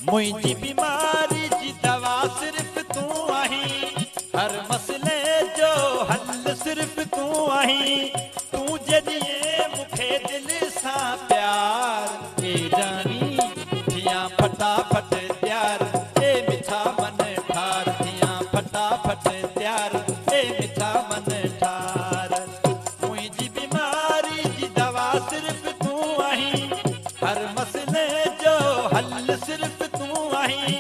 मुझी बीमारी जी दवा सिर्फ तू आही, हर मसले जो हल सिर्फ तू आही। तू जदिए मुखे दिल सा प्यार, ए जानी थिया फटाफट तैयार, ए मिठा मन ठार। थिया फटाफट तैयार, ए मिठा मन ठार। मुझी बीमारी जी दवा सिर्फ तू आही, हर मसले जो हल सिर्फ तू आही।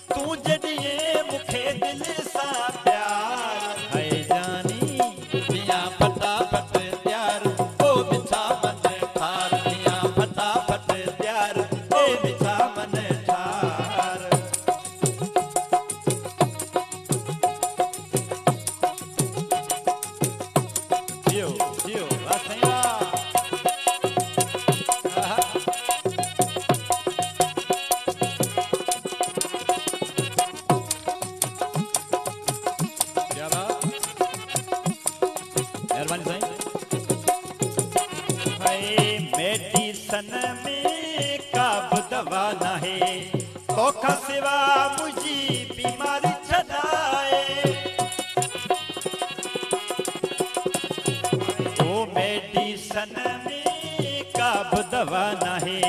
तू जदिए मुखे दिल सा प्यार, है जानी थिया फटाफट तैयार, ओ मिठा मन ठार। थिया फटाफट तैयार, ए मिठा मन ठार। जियो जियो वाह सही वाह। आहा। क्या बात, मेहरबानी साईं। हाय मेडिसन में का बि दवा नाहे, तोखा सिवा मुझी बीमारी छॾाए। ओ मेडिसन में का बि दवा नाहे,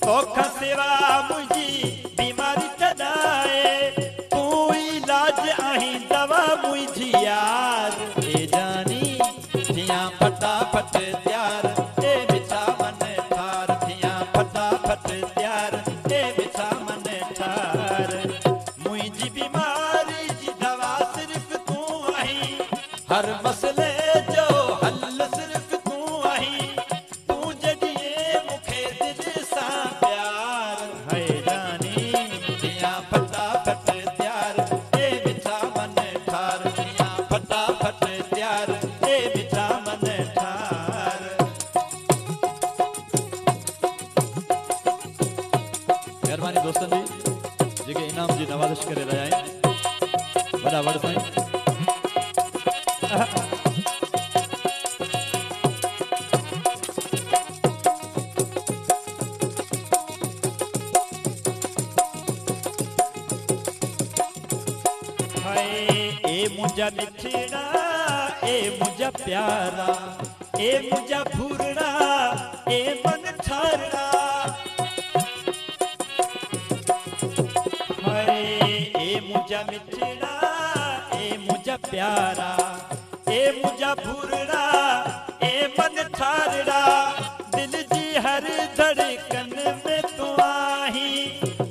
तोखा सिवा मुझी बीमारी छॾाए। तू इलाज आही दवा मुझी यार, ए जानी थिया फटाफट तैयार, ए मिठा मन ठार। थिया फटाफट तैयार, ए मिठा मन ठार। मुझी बीमारी जी दवा सिर्फ तू आही, हर मसले जो हल सिर्फ तू आही। तू जदिए मुखे दिल सा प्यार, है जानी थिया फटाफट तैयार, ए मिठा मन ठार। थिया फटाफट तैयार, ए मिठा मन ठार। मेहरबानी दोस्तन जी जेके इनाम जी नवाज़िश करे रहिया आहिनि, वॾा वॾ साईं। हाय ए मुझा मिठड़ा, ए मुझा प्यारा, ए मुझा फूरड़ा, ए मन ठारड़ा। हाय ए मुझा मिठड़ा, ए मुझा प्यारा, ए मुझा फूरड़ा, ए मन ठारड़ा। दिल जी हर धड़कन में तू आही,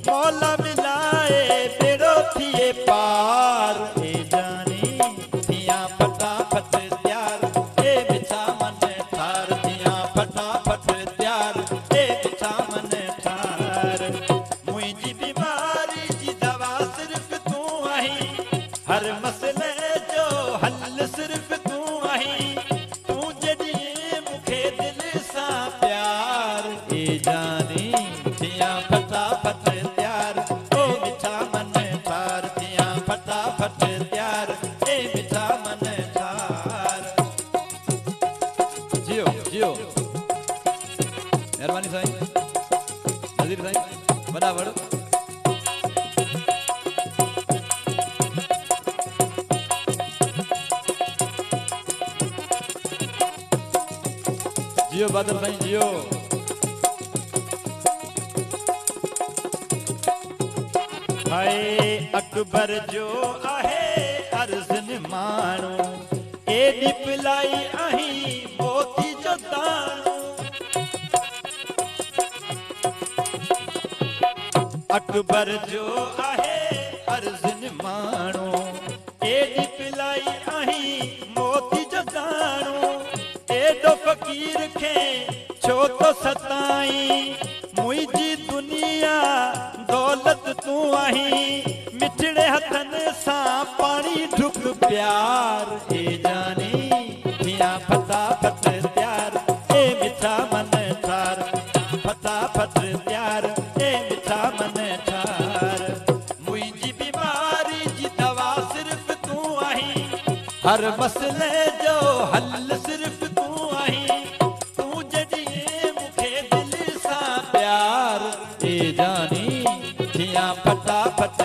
मौला मिलाए बेड़ो थिए पार। ए जानी थिया फटाफट तैयार, ए मिठा मन ठार। थिया फटाफट तैयार, ए मिठा मन ठार। मुझी बीमारी जी दवा सिर्फ तू आही, हर मसले जो हल सिर्फ तू आही। तू जदिए मुखे दिल सा प्यार, ए जानी थिया फटाफट तैयार, ओ मिठा मन ठार। थिया फटाफट तैयार, ए मिठा मन ठार। जियो जियो मेहरबानी साईं, नज़ीर साईं वॾा वॾ। जियो बादल साईं जियो। हाय अकबर जो आहे अर्ज़न माण्हू, एॾी पिलाई आही मोती जो दाणो। अकबर जो आहे अर्ज़न माण्हू, एॾी पिलाई आही मोती जो दाणो। एॾो फ़कीर खे छो तो सताई, मुझी दुनिया दौलत तू आही। मिठड़े हथन सा पानी ढुक प्यार, ए जानी थिया फटाफट तैयार, ए मिठा मन ठार। फटाफट तैयार, ए मिठा मन ठार। मुझी बीमारी जी दवा सिर्फ तू आही, हर मसले जो हल सिर्फ तू आही। तू जदिए मुखे दिल सा प्यार, ए जानी चिट्ठियां फटाफट